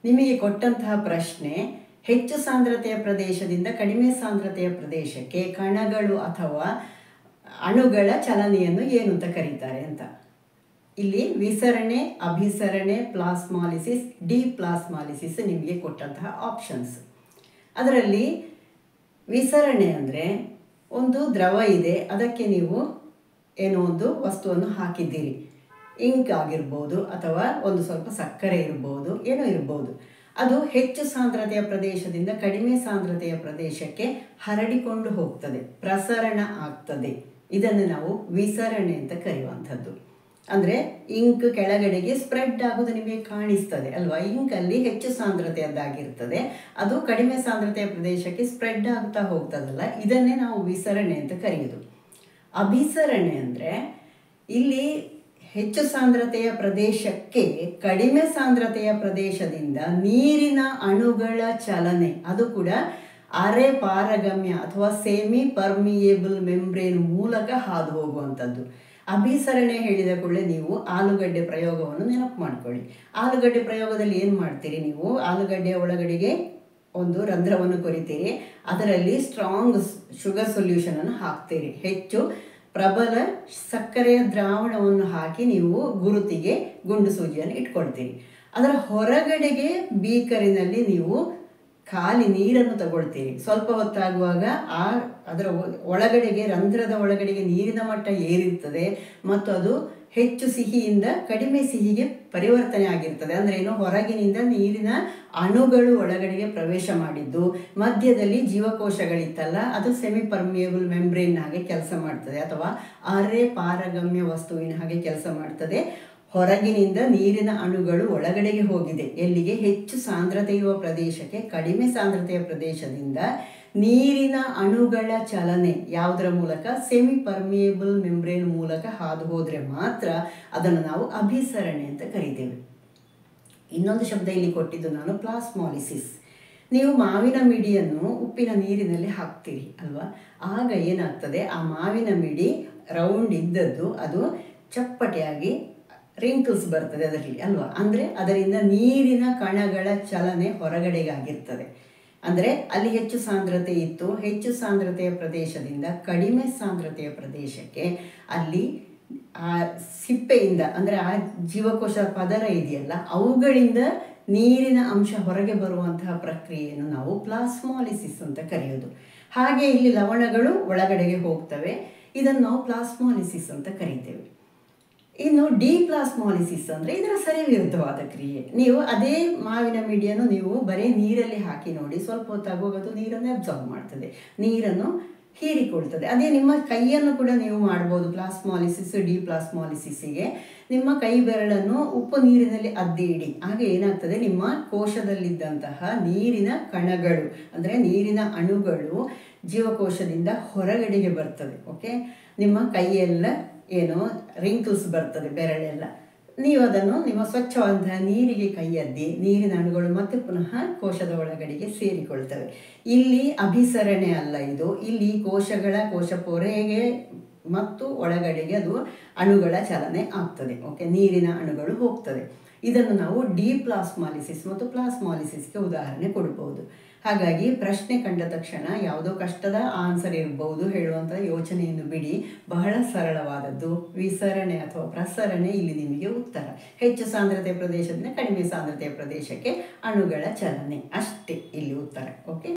ನಿಮಗೆ ಕೊಟ್ಟಂತಹ ಪ್ರಶ್ನೆ ಹೆಚ್ಚು ಸಾಂದ್ರತೆಯ ಪ್ರದೇಶದಿಂದ ಕಡಿಮೆ ಸಾಂದ್ರತೆಯ ಪ್ರದೇಶಕ್ಕೆ ಕಣಗಳು ಅಥವಾ ಅಣುಗಳ ಚಲನೆಯನ್ನು ಏನು ಅಂತ ಕರೀತಾರೆ ಅಂತ. ಇಲ್ಲಿ ವಿಸರಣೆ, ಅಭಿಸರಣೆ, ಪ್ಲಾಸ್ಮಾಲಿಸಿಸ್, ಡಿಪ್ಲಾಸ್ಮಾಲಿಸಿಸ್ ನಿಮಗೆ ಕೊಟ್ಟಂತಹ ಆಪ್ಷನ್ಸ್. ಅದರಲ್ಲಿ ವಿಸರಣೆ ಅಂದರೆ ಒಂದು ದ್ರವ ಇದೆ, ಅದಕ್ಕೆ ನೀವು ಏನೋ ಒಂದು ವಸ್ತುವನ್ನು ಹಾಕಿದ್ದೀರಿ, ಇಂಕ್ ಆಗಿರ್ಬೋದು ಅಥವಾ ಒಂದು ಸ್ವಲ್ಪ ಸಕ್ಕರೆ ಇರ್ಬೋದು, ಏನೋ ಇರ್ಬೋದು. ಅದು ಹೆಚ್ಚು ಸಾಂದ್ರತೆಯ ಪ್ರದೇಶದಿಂದ ಕಡಿಮೆ ಸಾಂದ್ರತೆಯ ಪ್ರದೇಶಕ್ಕೆ ಹರಡಿಕೊಂಡು ಹೋಗ್ತದೆ, ಪ್ರಸರಣ ಆಗ್ತದೆ. ಇದನ್ನು ನಾವು ವಿಸರಣೆ ಅಂತ ಕರೆಯುವಂಥದ್ದು. ಅಂದರೆ ಇಂಕ್ ಕೆಳಗಡೆಗೆ ಸ್ಪ್ರೆಡ್ ಆಗೋದು ನಿಮಗೆ ಕಾಣಿಸ್ತದೆ ಅಲ್ವಾ. ಇಂಕಲ್ಲಿ ಹೆಚ್ಚು ಸಾಂದ್ರತೆಯದ್ದಾಗಿರ್ತದೆ, ಅದು ಕಡಿಮೆ ಸಾಂದ್ರತೆಯ ಪ್ರದೇಶಕ್ಕೆ ಸ್ಪ್ರೆಡ್ ಆಗ್ತಾ ಹೋಗ್ತದಲ್ಲ, ಇದನ್ನೇ ನಾವು ವಿಸರಣೆ ಅಂತ ಕರೆಯೋದು. ಅಭಿಸರಣೆ ಅಂದರೆ ಇಲ್ಲಿ ಹೆಚ್ಚು ಸಾಂದ್ರತೆಯ ಪ್ರದೇಶಕ್ಕೆ ಕಡಿಮೆ ಸಾಂದ್ರತೆಯ ಪ್ರದೇಶದಿಂದ ನೀರಿನ ಅಣುಗಳ ಚಲನೆ, ಅದು ಕೂಡ ಅರೆ ಪಾರಗಮ್ಯ ಅಥವಾ ಸೆಮಿ ಪರ್ಮಿಯೇಬಲ್ ಮೆಂಬ್ರೇನ್ ಮೂಲಕ ಹಾದು ಹೋಗುವಂಥದ್ದು. ಅಭಿಸರಣೆ ಹೇಳಿದ ಕೂಡಲೇ ನೀವು ಆಲೂಗಡ್ಡೆ ಪ್ರಯೋಗವನ್ನು ನೆನಪು ಮಾಡ್ಕೊಳ್ಳಿ. ಆಲೂಗಡ್ಡೆ ಪ್ರಯೋಗದಲ್ಲಿ ಏನು ಮಾಡ್ತೀರಿ ನೀವು? ಆಲೂಗಡ್ಡೆಯ ಒಳಗಡೆಗೆ ಒಂದು ರಂಧ್ರವನ್ನು ಕೊರಿತೀರಿ, ಅದರಲ್ಲಿ ಸ್ಟ್ರಾಂಗ್ ಶುಗರ್ ಸೊಲ್ಯೂಷನನ್ನು ಹಾಕ್ತೀರಿ, ಹೆಚ್ಚು ಪ್ರಬಲ ಸಕ್ಕರೆಯ ದ್ರಾವಣವನ್ನು ಹಾಕಿ ನೀವು ಗುರುತಿಗೆ ಗುಂಡು ಸೂಜಿಯನ್ನು ಇಟ್ಕೊಳ್ತೀರಿ. ಅದರ ಹೊರಗಡೆಗೆ ಬೀಕರಿನಲ್ಲಿ ನೀವು ಖಾಲಿ ನೀರನ್ನು ತಗೊಳ್ತೀರಿ. ಸ್ವಲ್ಪ ಹೊತ್ತಾಗುವಾಗ ಅದರ ಒಳಗಡೆಗೆ, ರಂಧ್ರದ ಒಳಗಡೆಗೆ ನೀರಿನ ಮಟ್ಟ ಏರಿರ್ತದೆ ಮತ್ತು ಅದು ಹೆಚ್ಚು ಸಿಹಿಯಿಂದ ಕಡಿಮೆ ಸಿಹಿಗೆ ಪರಿವರ್ತನೆ ಆಗಿರ್ತದೆ. ಅಂದರೆ ಏನು? ಹೊರಗಿನಿಂದ ನೀರಿನ ಅಣುಗಳು ಒಳಗಡೆಗೆ ಪ್ರವೇಶ ಮಾಡಿದ್ದು, ಮಧ್ಯದಲ್ಲಿ ಜೀವಕೋಶಗಳಿತ್ತಲ್ಲ, ಅದು ಸೆಮಿ ಪರ್ಮಿಯೇಬಲ್ ಮೆಂಬ್ರೇನ್ ಹಾಗೆ ಕೆಲಸ ಮಾಡ್ತದೆ ಅಥವಾ ಅರೆ ಪಾರಗಮ್ಯ ವಸ್ತುವಿನ ಹಾಗೆ ಕೆಲಸ ಮಾಡ್ತದೆ. ಹೊರಗಿನಿಂದ ನೀರಿನ ಅಣುಗಳು ಒಳಗಡೆಗೆ ಹೋಗಿದೆ, ಎಲ್ಲಿಗೆ? ಹೆಚ್ಚು ಸಾಂದ್ರತೆ ಇರುವ ಪ್ರದೇಶಕ್ಕೆ ಕಡಿಮೆ ಸಾಂದ್ರತೆಯ ಪ್ರದೇಶದಿಂದ ನೀರಿನ ಅಣುಗಳ ಚಲನೆ ಯಾವುದರ ಮೂಲಕ? ಸೆಮಿ ಪರ್ಮಿಯೇಬಲ್ ಮೆಂಬ್ರೇನ್ ಮೂಲಕ ಹಾದು ಹೋದರೆ ಮಾತ್ರ ಅದನ್ನು ನಾವು ಅಭಿಸರಣೆ ಅಂತ ಕರಿತೇವೆ. ಇನ್ನೊಂದು ಶಬ್ದ ಇಲ್ಲಿ ಕೊಟ್ಟಿದ್ದು ನಾನು, ಪ್ಲಾಸ್ಮಾಲಿಸಿಸ್. ನೀವು ಮಾವಿನ ಮಿಡಿಯನ್ನು ಉಪ್ಪಿನ ನೀರಿನಲ್ಲಿ ಹಾಕ್ತೀರಿ ಅಲ್ವಾ, ಆಗ ಏನಾಗ್ತದೆ, ಆ ಮಾವಿನ ಮಿಡಿ ರೌಂಡ್ ಇದ್ದದ್ದು ಅದು ಚಪ್ಪಟೆಯಾಗಿ ರಿಂಕಲ್ಸ್ ಬರ್ತದೆ ಅದರಲ್ಲಿ ಅಲ್ವಾ. ಅಂದರೆ ಅದರಿಂದ ನೀರಿನ ಕಣಗಳ ಚಲನೆ ಹೊರಗಡೆಗಾಗಿರ್ತದೆ. ಅಂದರೆ ಅಲ್ಲಿ ಹೆಚ್ಚು ಸಾಂದ್ರತೆ ಇತ್ತು, ಹೆಚ್ಚು ಸಾಂದ್ರತೆಯ ಪ್ರದೇಶದಿಂದ ಕಡಿಮೆ ಸಾಂದ್ರತೆಯ ಪ್ರದೇಶಕ್ಕೆ ಅಲ್ಲಿ ಆ ಸಿಪ್ಪೆಯಿಂದ, ಅಂದರೆ ಆ ಜೀವಕೋಶ ಪದರ ಇದೆಯಲ್ಲ, ಅವುಗಳಿಂದ ನೀರಿನ ಅಂಶ ಹೊರಗೆ ಬರುವಂತಹ ಪ್ರಕ್ರಿಯೆಯನ್ನು ನಾವು ಪ್ಲಾಸ್ಮಾಲಿಸಿಸ್ ಅಂತ ಕರೆಯೋದು. ಹಾಗೆ ಇಲ್ಲಿ ಲವಣಗಳು ಒಳಗಡೆಗೆ ಹೋಗ್ತವೆ, ಇದನ್ನು ನಾವು ಪ್ಲಾಸ್ಮಾಲಿಸಿಸ್ ಅಂತ ಕರಿತೇವೆ. ಇನ್ನು ಡಿಪ್ಲಾಸ್ಮಾಲಿಸಿಸ್ ಅಂದರೆ ಇದರ ಸರಿ ವಿರುದ್ಧವಾದ ಕ್ರಿಯೆ. ನೀವು ಅದೇ ಮಾವಿನ ಮಿಡಿಯನ್ನು ನೀವು ಬರೀ ನೀರಲ್ಲಿ ಹಾಕಿ ನೋಡಿ, ಸ್ವಲ್ಪ ಹೊತ್ತಾಗುವಾಗ ಅದು ನೀರನ್ನು ಅಬ್ಸಾರ್ಬ್ ಮಾಡ್ತದೆ, ನೀರನ್ನು ಹೀರಿಕೊಳ್ತದೆ. ಅದೇ ನಿಮ್ಮ ಕೈಯನ್ನು ಕೂಡ ನೀವು ಮಾಡ್ಬೋದು ಪ್ಲಾಸ್ಮಾಲಿಸಿಸ್, ಡಿಪ್ಲಾಸ್ಮಾಲಿಸಿಸ್ಸಿಗೆ. ನಿಮ್ಮ ಕೈ ಬೆರಳನ್ನು ಉಪ್ಪು ನೀರಿನಲ್ಲಿ ಅದ್ದಿ ಇಡಿ, ಆಗ ಏನಾಗ್ತದೆ, ನಿಮ್ಮ ಕೋಶದಲ್ಲಿದ್ದಂತಹ ನೀರಿನ ಕಣಗಳು ಅಂದರೆ ನೀರಿನ ಅಣುಗಳು ಜೀವಕೋಶದಿಂದ ಹೊರಗಡೆಗೆ ಬರ್ತದೆ. ಓಕೆ, ನಿಮ್ಮ ಕೈಯೆಲ್ಲ ಏನೋ ರಿಂಕಲ್ಸ್ ಬರ್ತದೆ, ಬೆರಳೆಲ್ಲ. ನೀವು ಅದನ್ನು ನಿಮ್ಮ ಸ್ವಚ್ಛವಾದಂತಹ ನೀರಿಗೆ ಕೈಯದ್ದಿ ನೀರಿನ ಅಣುಗಳು ಮತ್ತೆ ಪುನಃ ಕೋಶದ ಒಳಗಡೆಗೆ ಸೇರಿಕೊಳ್ತವೆ. ಇಲ್ಲಿ ಅಭಿಸರಣೆ ಅಲ್ಲ ಇದು, ಇಲ್ಲಿ ಕೋಶ ಪೊರೆಗೆ ಮತ್ತು ಒಳಗಡೆಗೆ ಅದು ಅಣುಗಳ ಚಲನೆ ಆಗ್ತದೆ. ಓಕೆ, ನೀರಿನ ಅಣುಗಳು ಹೋಗ್ತದೆ. ಇದನ್ನು ನಾವು ಡಿಪ್ಲಾಸ್ಮಾಲಿಸಿಸ್ ಮತ್ತು ಪ್ಲಾಸ್ಮಾಲಿಸಿಸ್ಗೆ ಉದಾಹರಣೆ ಕೊಡ್ಬೋದು. ಹಾಗಾಗಿ ಪ್ರಶ್ನೆ ಕಂಡ ತಕ್ಷಣ ಯಾವುದೋ ಕಷ್ಟದ ಆನ್ಸರ್ ಇರ್ಬೋದು ಹೇಳುವಂಥ ಯೋಚನೆಯನ್ನು ಬಿಡಿ, ಬಹಳ ಸರಳವಾದದ್ದು ವಿಸರಣೆ ಅಥವಾ ಪ್ರಸರಣೆ ಇಲ್ಲಿ ನಿಮಗೆ ಉತ್ತರ. ಹೆಚ್ಚು ಸಾಂದ್ರತೆಯ ಪ್ರದೇಶದಿಂದ ಕಡಿಮೆ ಸಾಂದ್ರತೆಯ ಪ್ರದೇಶಕ್ಕೆ ಅಣುಗಳ ಚಲನೆ, ಅಷ್ಟೇ ಇಲ್ಲಿ ಉತ್ತರ. ಓಕೆ.